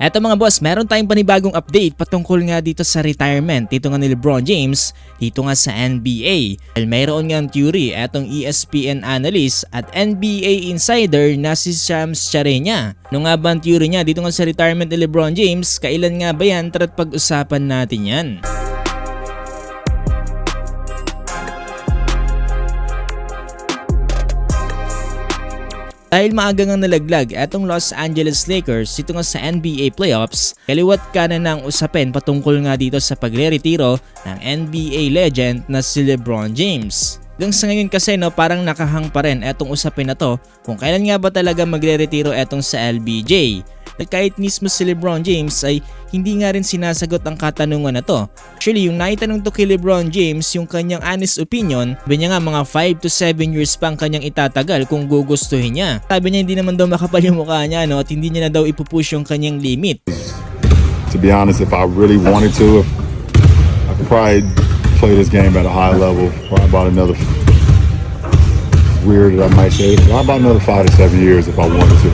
Eto mga boss, meron tayong panibagong update patungkol nga dito sa retirement dito nga ni LeBron James dito nga sa NBA. Well, mayroon nga theory etong ESPN analyst at NBA insider na si Shams Charania. Ano nga ba ang theory niya dito nga sa retirement ni LeBron James? Kailan nga ba yan? Tara't pag-usapan natin yan. Dahil maaga nga nalaglag etong Los Angeles Lakers dito nga sa NBA playoffs, kaliwat kanan na ang usapin patungkol nga dito sa pagre-retiro ng NBA legend na si LeBron James. Hanggang sa ngayon kasi parang nakahang pa rin etong usapin na to kung kailan nga ba talaga magre-retiro etong sa LBJ. At kahit mismo si LeBron James ay hindi nga rin sinasagot ang katanungan na to. Actually, yung naitanong to kay LeBron James yung kanyang honest opinion, sabi niya nga mga 5 to 7 years pa ang kanyang itatagal kung gugustuhin niya. Sabi niya hindi naman daw makapal yung mukha niya at hindi niya na daw ipupush yung kanyang limit. To be honest, if I really wanted to, I could probably play this game at a high level for about another, weird I might say, about another 5 to 7 years if I wanted to.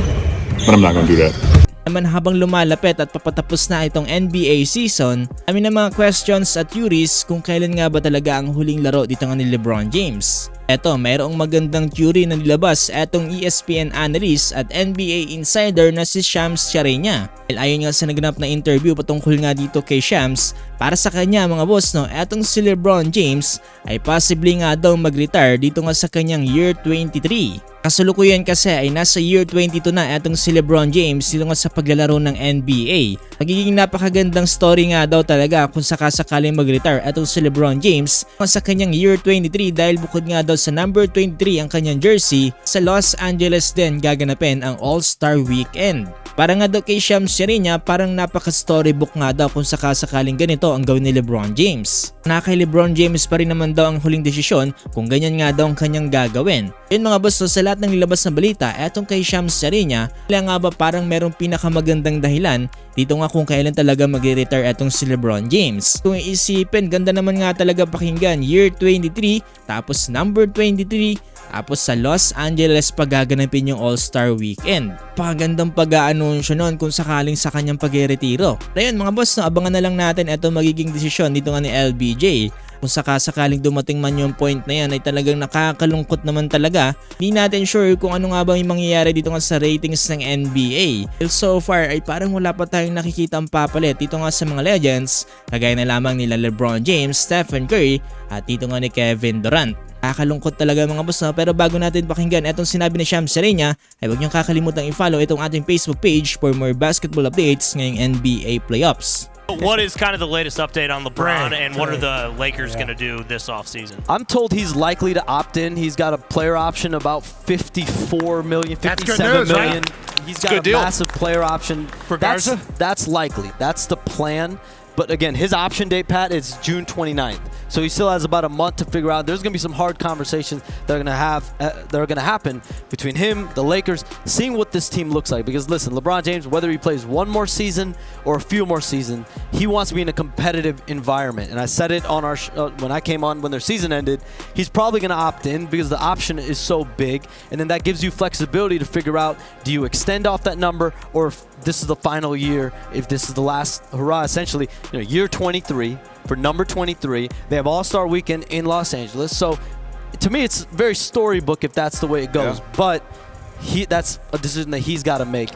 But I'm not gonna do that. Naman habang lumalapit at papatapos na itong NBA season, kami ng mga questions at theories kung kailan nga ba talaga ang huling laro dito nga ni LeBron James. Eto, mayroong magandang theory na nilabas etong ESPN analyst at NBA insider na si Shams Charania. Ayon nga sa naganap na interview patungkol nga dito kay Shams, para sa kanya mga boss etong si LeBron James ay possibly nga daw mag-retire dito nga sa kanyang year 23. Kasulukuyan kasi ay nasa year 22 na etong si LeBron James dito nga sa paglalaro ng NBA. Magiging napakagandang story nga daw talaga kung sakasakaling mag-retire etong si LeBron James sa kanyang year 23 dahil bukod nga daw sa number 23 ang kanyang jersey, sa Los Angeles din gaganapin ang All-Star Weekend. Para nga daw kay Shams Charania, parang napaka-storybook nga daw kung sakasakaling ganito ang gawin ni LeBron James. Na kay LeBron James pa rin naman daw ang huling desisyon kung ganyan nga daw ang kanyang gagawin. Yun mga boss, sa lahat ng nilabas na balita, etong kay Shams Charania, kaya nga ba parang merong pinakamagandang dahilan dito nga kung kailan talaga mag-retire etong si LeBron James. Kung iisipin, ganda naman nga talaga pakinggan, year 23, tapos number 23, tapos sa Los Angeles pagaganapin yung All-Star Weekend. Pagandang pag-aanunsyo nun kung sakaling sa kanyang pag-retiro. Ayun mga boss, abangan na lang natin ito magiging desisyon dito nga ni LBJ. Kung sakasakaling dumating man yung point na yan ay talagang nakakalungkot naman talaga. Hindi natin sure kung ano nga ba yung mangyayari dito nga sa ratings ng NBA. So far ay parang wala pa tayong nakikita ang papalit dito nga sa mga legends. Kagaya na lamang nila LeBron James, Stephen Curry at dito nga ni Kevin Durant. Nakakalungkot talaga mga boss pero bago natin pakinggan etong sinabi ni Shams Charania ay huwag niyong kakalimutang i-follow itong ating Facebook page for more basketball updates ngayong NBA playoffs. What is kind of the latest update on LeBron and what are the Lakers going to do this offseason? I'm told he's likely to opt in. He's got a player option about 54 million, 57 million. He's got a massive player option. For Garza? That's likely. That's the plan. But again, his option date, Pat, is June 29th. So he still has about a month to figure out. There's going to be some hard conversations that are going to happen between him, the Lakers, seeing what this team looks like. Because listen, LeBron James, whether he plays one more season or a few more seasons, he wants to be in a competitive environment. And I said it on our when I came on when their season ended. He's probably going to opt in because the option is so big, and then that gives you flexibility to figure out: do you extend off that number, or if this is the final year, if this is the last hurrah, essentially, year 23 for number 23. They have All-Star Weekend in Los Angeles. So to me, it's very storybook if that's the way it goes. But that's a decision that he's got to make.